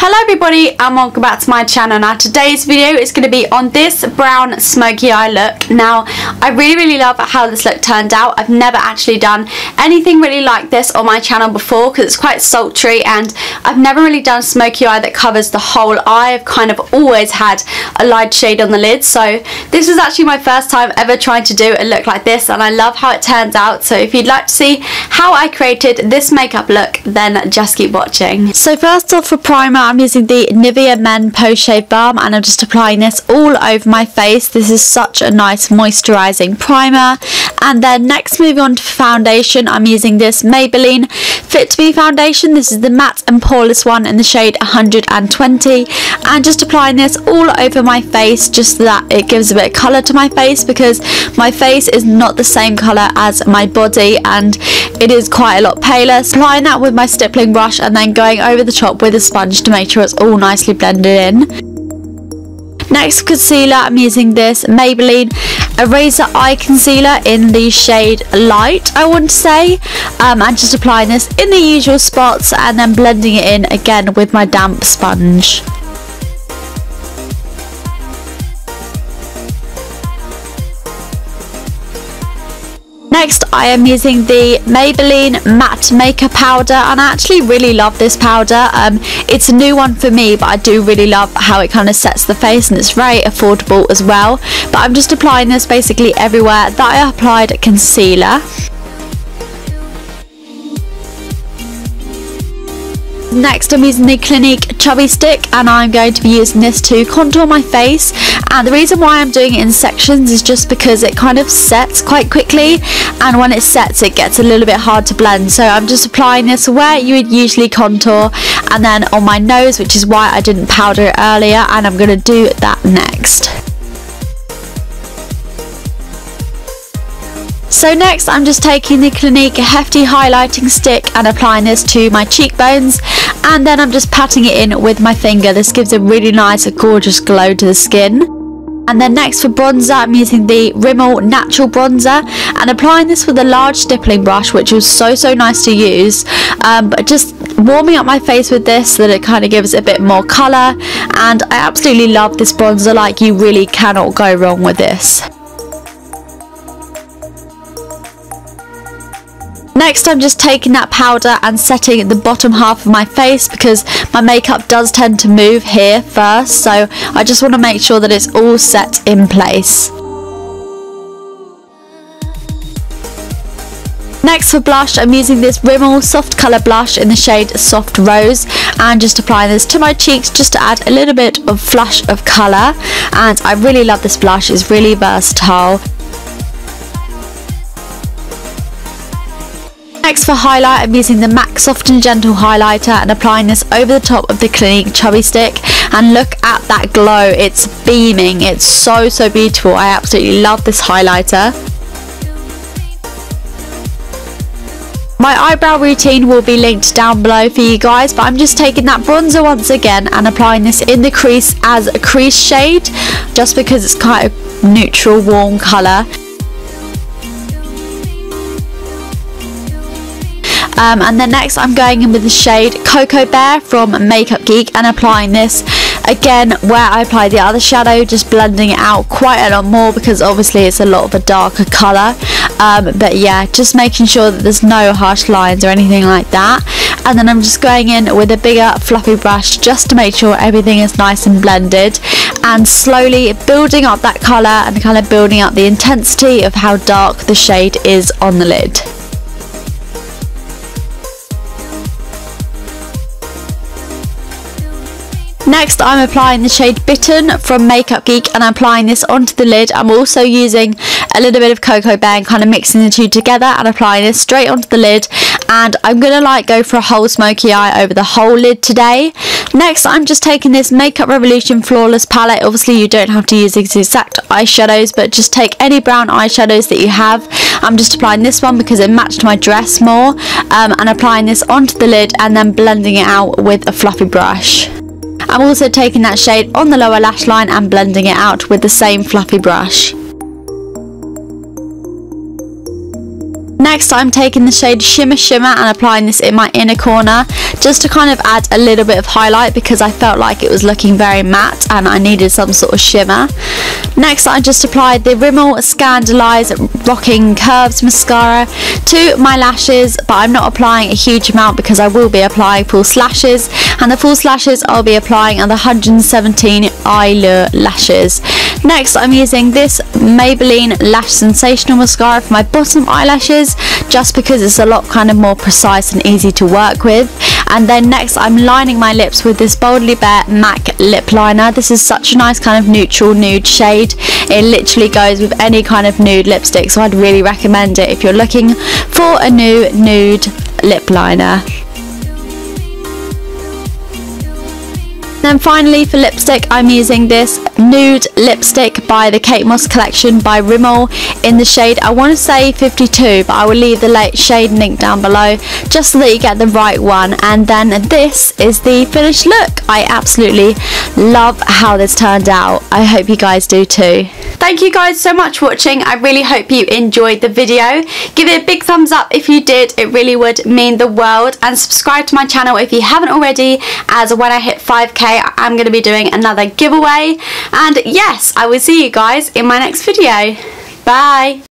Hello everybody and welcome back to my channel. Now today's video is going to be on this brown smoky eye look. Now I really love how this look turned out. I've never actually done anything really like this on my channel before because it's quite sultry, and I've never really done smoky eye that covers the whole eye. I've kind of always had a light shade on the lid, so this was actually my first time ever trying to do a look like this, and I love how it turns out. So if you'd like to see how I created this makeup look, then just keep watching. So first off, for primer I'm using the Nivea Men Post Shave Balm, and I'm just applying this all over my face. This is such a nice moisturising primer. And then next, moving on to foundation, I'm using this Maybelline Fit Me foundation. This is the matte and poreless one in the shade 120, and just applying this all over my face just so that it gives a bit of colour to my face, because my face is not the same colour as my body and it is quite a lot paler. So applying that with my stippling brush and then going over the top with a sponge to make sure it's all nicely blended in. Next, concealer, I'm using this Maybelline Eraser Eye Concealer in the shade Light, I want to say, and just applying this in the usual spots and then blending it in again with my damp sponge. Next, I am using the Maybelline Matte Makeup Powder, and I actually really love this powder. It's a new one for me, but I do really love how it kind of sets the face, and it's very affordable as well. But I'm just applying this basically everywhere that I applied concealer. Next, I'm using the Clinique Chubby Stick, and I'm going to be using this to contour my face. And the reason why I'm doing it in sections is just because it kind of sets quite quickly, and when it sets it gets a little bit hard to blend. So I'm just applying this where you would usually contour, and then on my nose, which is why I didn't powder it earlier, and I'm going to do that next. So next, I'm just taking the Clinique Hefty Highlighting Stick and applying this to my cheekbones, and then I'm just patting it in with my finger. This gives a really nice, gorgeous glow to the skin. And then next, for bronzer, I'm using the Rimmel Natural Bronzer and applying this with a large stippling brush, which was so nice to use, but just warming up my face with this so that it kind of gives a bit more colour. And I absolutely love this bronzer. Like, you really cannot go wrong with this. Next, I'm just taking that powder and setting the bottom half of my face, because my makeup does tend to move here first, so I just want to make sure that it's all set in place. Next, for blush, I'm using this Rimmel Soft Colour Blush in the shade Soft Rose, and just applying this to my cheeks just to add a little bit of flush of colour. And I really love this blush, it's really versatile. Next, for highlight, I'm using the MAC Soft and Gentle Highlighter and applying this over the top of the Clinique Chubby Stick, and look at that glow, it's beaming, it's so beautiful. I absolutely love this highlighter. My eyebrow routine will be linked down below for you guys, but I'm just taking that bronzer once again and applying this in the crease as a crease shade, just because it's quite a neutral warm colour. And then next, I'm going in with the shade Cocoa Bear from Makeup Geek and applying this again where I applied the other shadow, just blending it out quite a lot more because obviously it's a lot of a darker colour. But yeah, just making sure that there's no harsh lines or anything like that. And then I'm just going in with a bigger fluffy brush just to make sure everything is nice and blended, and slowly building up that colour and kind of building up the intensity of how dark the shade is on the lid. Next, I'm applying the shade Bitten from Makeup Geek and I'm applying this onto the lid. I'm also using a little bit of Cocoa Bear and kind of mixing the two together and applying this straight onto the lid. And I'm going to go for a whole smoky eye over the whole lid today. Next, I'm just taking this Makeup Revolution Flawless palette. Obviously, you don't have to use these exact eyeshadows, but just take any brown eyeshadows that you have. I'm just applying this one because it matched my dress more, and applying this onto the lid and then blending it out with a fluffy brush. I'm also taking that shade on the lower lash line and blending it out with the same fluffy brush. Next, I'm taking the shade Shimmer and applying this in my inner corner just to kind of add a little bit of highlight because I felt like it was looking very matte and I needed some sort of shimmer. Next, I just applied the Rimmel Rockin Curves mascara to my lashes, but I'm not applying a huge amount because I will be applying false lashes, and the false lashes I'll be applying are the 117 Eylure lashes. Next, I'm using this Maybelline Lash Sensational mascara for my bottom eyelashes just because it's a lot kind of more precise and easy to work with. And then next, I'm lining my lips with this Boldly Bare MAC lip liner. This is such a nice kind of neutral nude shade. It literally goes with any kind of nude lipstick, so I'd really recommend it if you're looking for a new nude lip liner. Then finally for lipstick, I'm using this nude lipstick by the Kate Moss collection by Rimmel in the shade, I want to say 52, but I will leave the shade link down below just so that you get the right one. And then this is the finished look. I absolutely love how this turned out. I hope you guys do too. Thank you guys so much for watching. I really hope you enjoyed the video. Give it a big thumbs up if you did. It really would mean the world. And subscribe to my channel if you haven't already, as when I hit 5k I'm going to be doing another giveaway. And yes, I will see you guys in my next video. Bye.